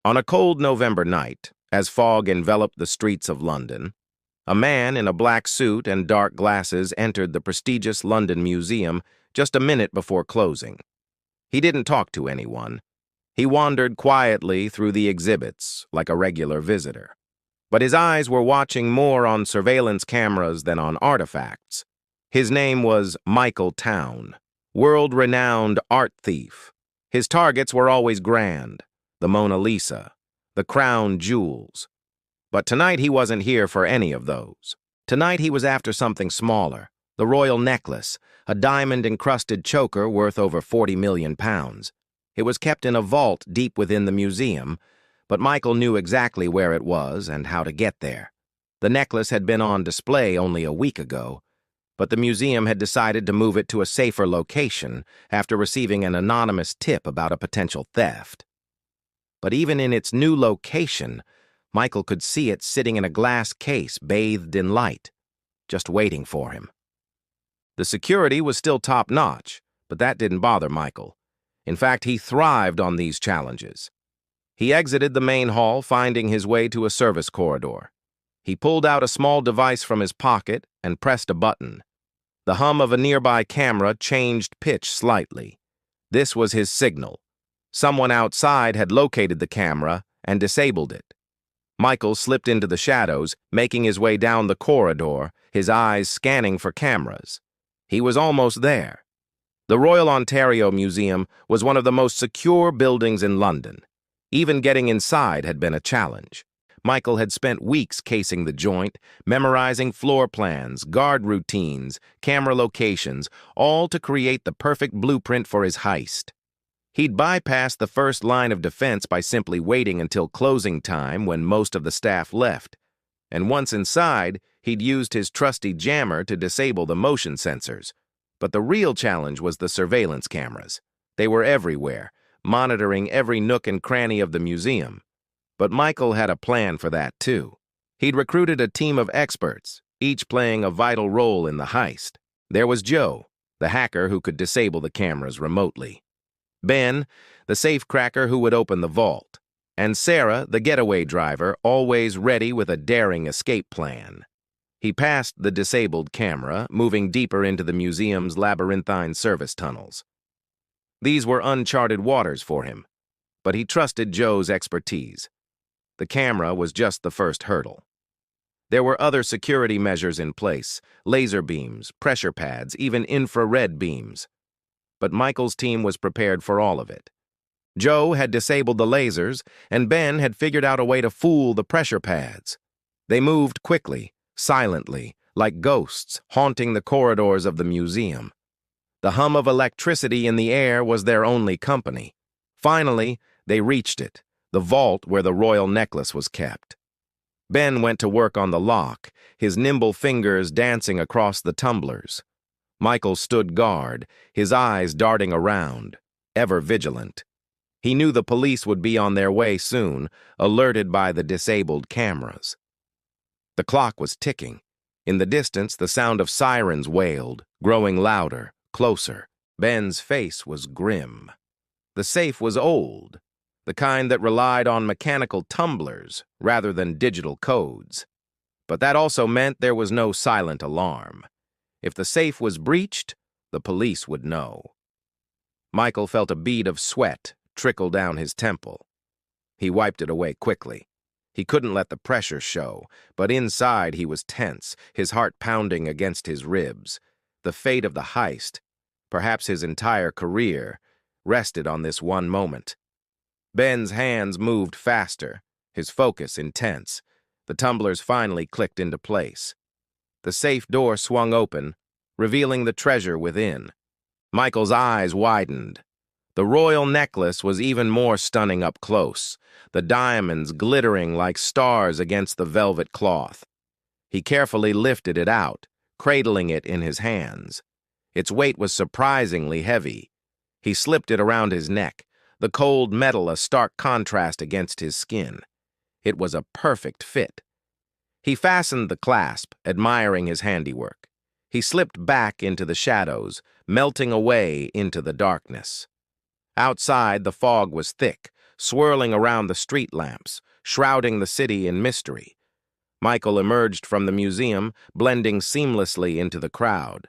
On a cold November night, as fog enveloped the streets of London, a man in a black suit and dark glasses entered the prestigious London Museum just a minute before closing. He didn't talk to anyone. He wandered quietly through the exhibits like a regular visitor. But his eyes were watching more on surveillance cameras than on artifacts. His name was Michael Town, world-renowned art thief. His targets were always grand: the Mona Lisa, the crown jewels. But tonight he wasn't here for any of those. Tonight he was after something smaller: the royal necklace, a diamond-encrusted choker worth over 40 million pounds. It was kept in a vault deep within the museum, but Michael knew exactly where it was and how to get there. The necklace had been on display only a week ago, but the museum had decided to move it to a safer location after receiving an anonymous tip about a potential theft. But even in its new location, Michael could see it sitting in a glass case bathed in light, just waiting for him. The security was still top-notch, but that didn't bother Michael. In fact, he thrived on these challenges. He exited the main hall, finding his way to a service corridor. He pulled out a small device from his pocket and pressed a button. The hum of a nearby camera changed pitch slightly. This was his signal. Someone outside had located the camera and disabled it. Michael slipped into the shadows, making his way down the corridor, his eyes scanning for cameras. He was almost there. The Royal Ontario Museum was one of the most secure buildings in London. Even getting inside had been a challenge. Michael had spent weeks casing the joint, memorizing floor plans, guard routines, camera locations, all to create the perfect blueprint for his heist. He'd bypassed the first line of defense by simply waiting until closing time when most of the staff left. And once inside, he'd used his trusty jammer to disable the motion sensors. But the real challenge was the surveillance cameras. They were everywhere, monitoring every nook and cranny of the museum. But Michael had a plan for that too. He'd recruited a team of experts, each playing a vital role in the heist. There was Joe, the hacker who could disable the cameras remotely; Ben, the safecracker who would open the vault; and Sarah, the getaway driver, always ready with a daring escape plan. He passed the disabled camera, moving deeper into the museum's labyrinthine service tunnels. These were uncharted waters for him, but he trusted Joe's expertise. The camera was just the first hurdle. There were other security measures in place: laser beams, pressure pads, even infrared beams. But Michael's team was prepared for all of it. Joe had disabled the lasers, and Ben had figured out a way to fool the pressure pads. They moved quickly, silently, like ghosts haunting the corridors of the museum. The hum of electricity in the air was their only company. Finally, they reached it, the vault where the royal necklace was kept. Ben went to work on the lock, his nimble fingers dancing across the tumblers. Michael stood guard, his eyes darting around, ever vigilant. He knew the police would be on their way soon, alerted by the disabled cameras. The clock was ticking. In the distance, the sound of sirens wailed, growing louder, closer. Ben's face was grim. The safe was old, the kind that relied on mechanical tumblers rather than digital codes. But that also meant there was no silent alarm. If the safe was breached, the police would know. Michael felt a bead of sweat trickle down his temple. He wiped it away quickly. He couldn't let the pressure show, but inside he was tense, his heart pounding against his ribs. The fate of the heist, perhaps his entire career, rested on this one moment. Ben's hands moved faster, his focus intense. The tumblers finally clicked into place. The safe door swung open, revealing the treasure within. Michael's eyes widened. The royal necklace was even more stunning up close, the diamonds glittering like stars against the velvet cloth. He carefully lifted it out, cradling it in his hands. Its weight was surprisingly heavy. He slipped it around his neck, the cold metal a stark contrast against his skin. It was a perfect fit. He fastened the clasp, admiring his handiwork. He slipped back into the shadows, melting away into the darkness. Outside, the fog was thick, swirling around the street lamps, shrouding the city in mystery. Michael emerged from the museum, blending seamlessly into the crowd.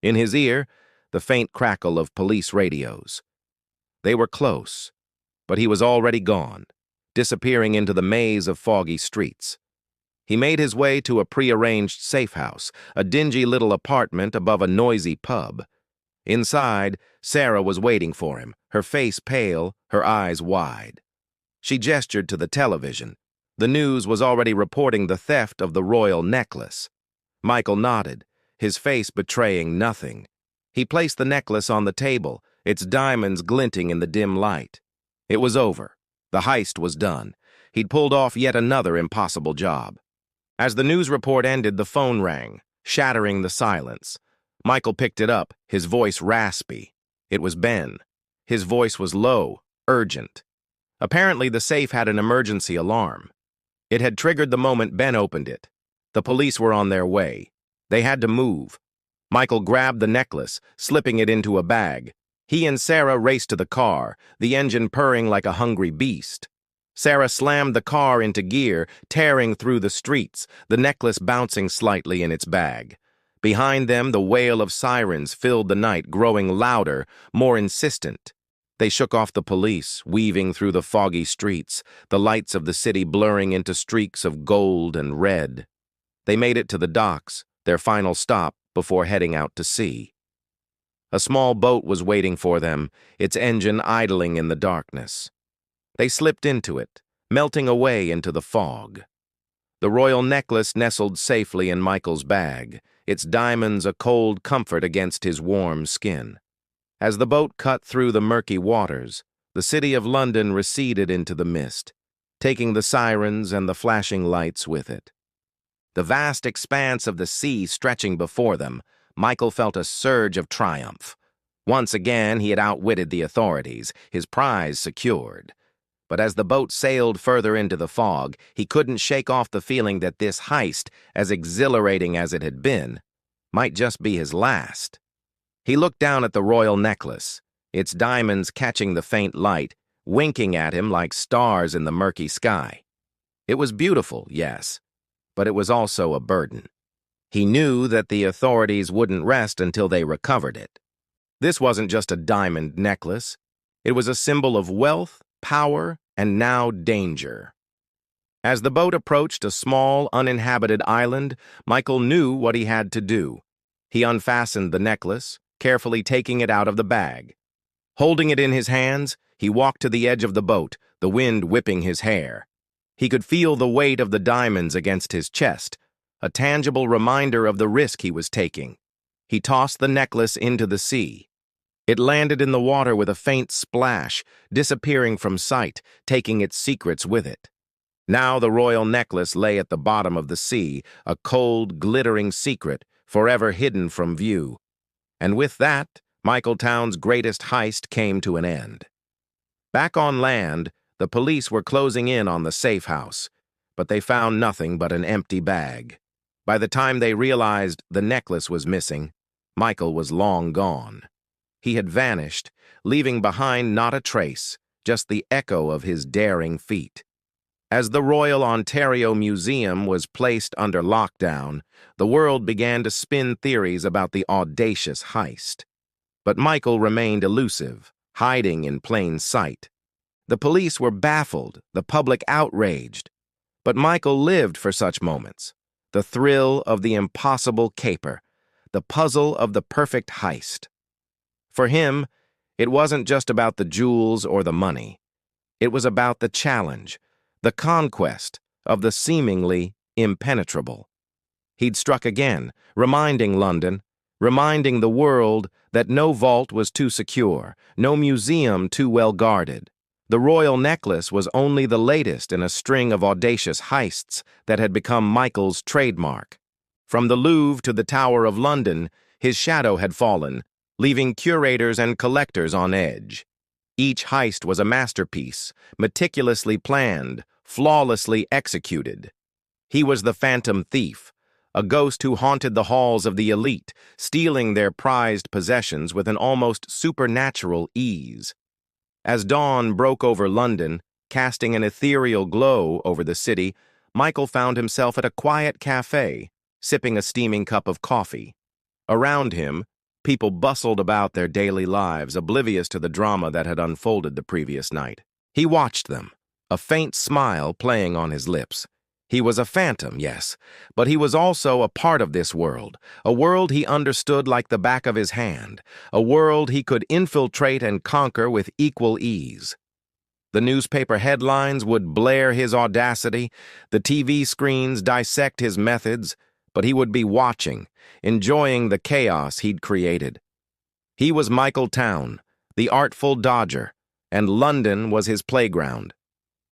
In his ear, the faint crackle of police radios. They were close, but he was already gone, disappearing into the maze of foggy streets. He made his way to a prearranged safe house, a dingy little apartment above a noisy pub. Inside, Sarah was waiting for him, her face pale, her eyes wide. She gestured to the television. The news was already reporting the theft of the royal necklace. Michael nodded, his face betraying nothing. He placed the necklace on the table, its diamonds glinting in the dim light. It was over. The heist was done. He'd pulled off yet another impossible job. As the news report ended, the phone rang, shattering the silence. Michael picked it up, his voice raspy. It was Ben. His voice was low, urgent. Apparently, the safe had an emergency alarm. It had triggered the moment Ben opened it. The police were on their way. They had to move. Michael grabbed the necklace, slipping it into a bag. He and Sarah raced to the car, the engine purring like a hungry beast. Sarah slammed the car into gear, tearing through the streets, the necklace bouncing slightly in its bag. Behind them, the wail of sirens filled the night, growing louder, more insistent. They shook off the police, weaving through the foggy streets, the lights of the city blurring into streaks of gold and red. They made it to the docks, their final stop before heading out to sea. A small boat was waiting for them, its engine idling in the darkness. They slipped into it, melting away into the fog. The royal necklace nestled safely in Michael's bag, its diamonds a cold comfort against his warm skin. As the boat cut through the murky waters, the city of London receded into the mist, taking the sirens and the flashing lights with it. The vast expanse of the sea stretching before them, Michael felt a surge of triumph. Once again, he had outwitted the authorities, his prize secured. But as the boat sailed further into the fog, he couldn't shake off the feeling that this heist, as exhilarating as it had been, might just be his last. He looked down at the royal necklace, its diamonds catching the faint light, winking at him like stars in the murky sky. It was beautiful, yes, but it was also a burden. He knew that the authorities wouldn't rest until they recovered it. This wasn't just a diamond necklace. It was a symbol of wealth, power, and now danger. As the boat approached a small, uninhabited island, Michael knew what he had to do. He unfastened the necklace, carefully taking it out of the bag. Holding it in his hands, he walked to the edge of the boat, the wind whipping his hair. He could feel the weight of the diamonds against his chest, a tangible reminder of the risk he was taking. He tossed the necklace into the sea. It landed in the water with a faint splash, disappearing from sight, taking its secrets with it. Now the royal necklace lay at the bottom of the sea, a cold, glittering secret, forever hidden from view. And with that, Michaeltown's greatest heist came to an end. Back on land, the police were closing in on the safe house, but they found nothing but an empty bag. By the time they realized the necklace was missing, Michael was long gone. He had vanished, leaving behind not a trace, just the echo of his daring feat. As the Royal Ontario Museum was placed under lockdown, the world began to spin theories about the audacious heist. But Michael remained elusive, hiding in plain sight. The police were baffled, the public outraged. But Michael lived for such moments. The thrill of the impossible caper, the puzzle of the perfect heist. For him, it wasn't just about the jewels or the money. It was about the challenge, the conquest of the seemingly impenetrable. He'd struck again, reminding London, reminding the world that no vault was too secure, no museum too well guarded. The royal necklace was only the latest in a string of audacious heists that had become Michael's trademark. From the Louvre to the Tower of London, his shadow had fallen, leaving curators and collectors on edge. Each heist was a masterpiece, meticulously planned, flawlessly executed. He was the phantom thief, a ghost who haunted the halls of the elite, stealing their prized possessions with an almost supernatural ease. As dawn broke over London, casting an ethereal glow over the city, Michael found himself at a quiet cafe, sipping a steaming cup of coffee. Around him, people bustled about their daily lives, oblivious to the drama that had unfolded the previous night. He watched them, a faint smile playing on his lips. He was a phantom, yes, but he was also a part of this world, a world he understood like the back of his hand, a world he could infiltrate and conquer with equal ease. The newspaper headlines would blare his audacity, the TV screens dissect his methods, but he would be watching, enjoying the chaos he'd created. He was Michael Town, the artful dodger, and London was his playground.